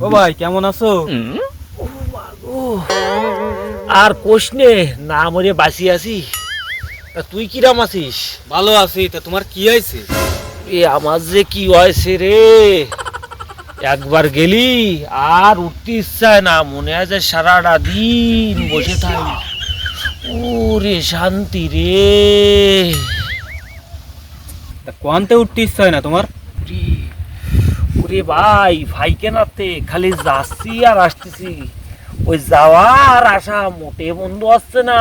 ও ভাই কেমন আছো? আর কোশনে না মরে বাঁচি আছি। তা তুই কিরাম আছিস? ভালো আছি। তা তোমার কি হয়েছে? এ আমার যে কি হয়েছে রে, একবার গেলি আর উঠতে ইচ্ছা হয় না, মনে হয় যে সারাটা দিন বসে থাকি। ওরে শান্তি রে। তা কোয়ান্তে উঠতে ইচ্ছা হয় না তোমার? ওরে ভাই ভাই কেনাতে খালি যাচ্ছি আর আসতেছি, ওই যাওয়া আর আসা মোটে বন্ধ আসছে না।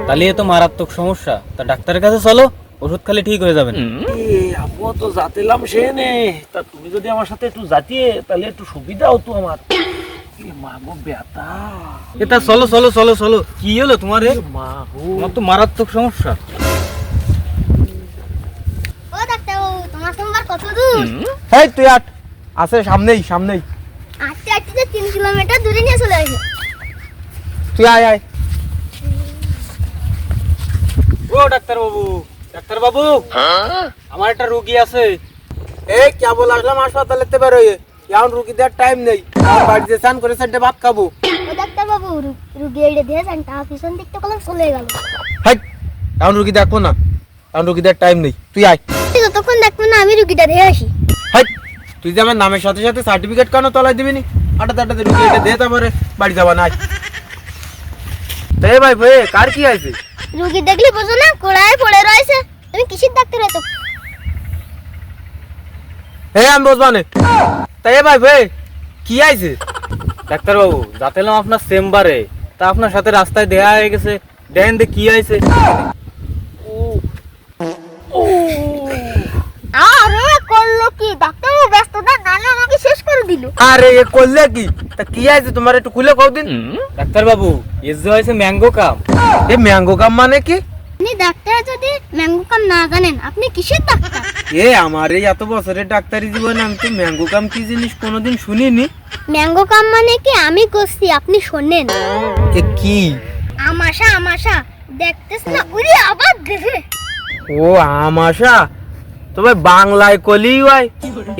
তাহলে এ তো মারাত্মক সমস্যা। তা ডাক্তারের কাছে চলো, ওষুধ খালি ঠিক হয়ে যাবেন। আমিও তো যাতেলাম সে নে, তা তুমি যদি আমার সাথে একটু যাতিয়ে তাহলে একটু সুবিধা হতো আমার। মাগো ব্যথা। এটা চলো চলো চলো চলো। কি হলো তোমার? মাগো তোমার তো মারাত্মক সমস্যা। ও ডাক্তারবাবু, তোমার চেম্বার কত দূর? এই তুই আট, আছে সামনেই সামনেই। আটতে আটতে 3 কিলোমিটার দূরে নিয়ে চলে আসো। তুই আয় আয়। ও ডাক্তার বাবু, ডাক্তার বাবু, আমার একটা রোগী আছে। এই কেবল আসলাম হাসপাতালেতে বেরোয়, এখন রুগী দেওয়ার টাইম নেই। আমার বাড়িতে স্নান করে চারটে ভাত খাবো। ও ডাক্তারবাবু, রুগী এড়ে দিয়ে যান, তা পিছন দিকটা কলম চলে গেল। হাই, এখন রুগী দেখবো না, এখন রুগী দেওয়ার টাইম নেই। তুই আয়। যতক্ষণ দেখবো না আমি রুগীটা দিয়ে আসি। হাই, তুই যে আমার নামের সাথে সাথে সার্টিফিকেট কেন তলায় দিবি নি? আটাতে রুগী এটা দিয়ে তারপরে বাড়ি যাবা নাই। ভাই ভাই কার কি আছে? রুগী দেখলি বোঝো না, কোড়ায় পড়ে রয়েছে। তুমি কিসের ডাক্তার হতো? হ্যাঁ আমি বসবা নে। তাই ভাই ভাই কি আছে? ডাক্তার বাবু, যাতেলাম আপনার চেম্বারে, তা আপনার সাথে রাস্তায় দেখা হয়ে গেছে। দেখেন দে কি হয়েছে। আরে করলো কি? ডাক্তারবাবু ব্যস্ত না, নালে আমাকে শেষ করে দিল। আরে এ করলে কি? তা কি আছে তোমার একটু খুলে কও দিন। ডাক্তার বাবু, এর যে হয়েছে ম্যাঙ্গো কাম। এ ম্যাঙ্গো কাম মানে কি? আপনি ডাক্তার যদি ম্যাঙ্গো কাম না জানেন, আপনি কিসের ডাক্তার? এ আমার এই এত বছরের ডাক্তারি জীবনে আমি তো ম্যাঙ্গো কাম কি জিনিস কোনোদিন শুনিনি। ম্যাঙ্গো কাম মানে কি আমি করছি, আপনি শোনেন। এ কি? আমাশা আমাশা দেখতেছ না? উড়ি আবার দেখে। ও আমাশা, তবে বাংলায় কলি হয়,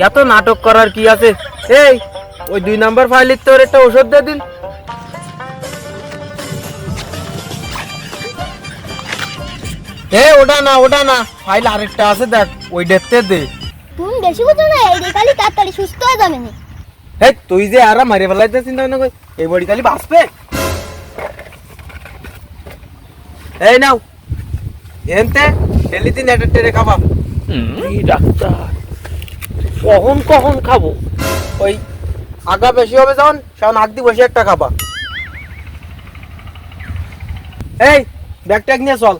এত নাটক করার কি আছে? এই ওই 2 নাম্বার ফাইলের তোর একটা ওষুধ দিয়ে দিন। ওটা না ফাইল আরেকটা আছে দেখ, ওই দেখতে দে। তুমি বেশি বুঝো না, এই দেখালি তাড়াতাড়ি সুস্থ হয়ে যাবে না। এই তুই যে আর মারি ফেলাইতে চিন্তা না কই, এই বডি খালি বাঁচবে। এই নাও এনতে এলিদিন একটা টেরে খাবা। এই ডাক্তার কখন কখন খাবো? ওই আগা বেশি হবে যখন সেখন আগ দি বসে একটা খাবা। এই ব্যাগ ট্যাগ নিয়ে চল।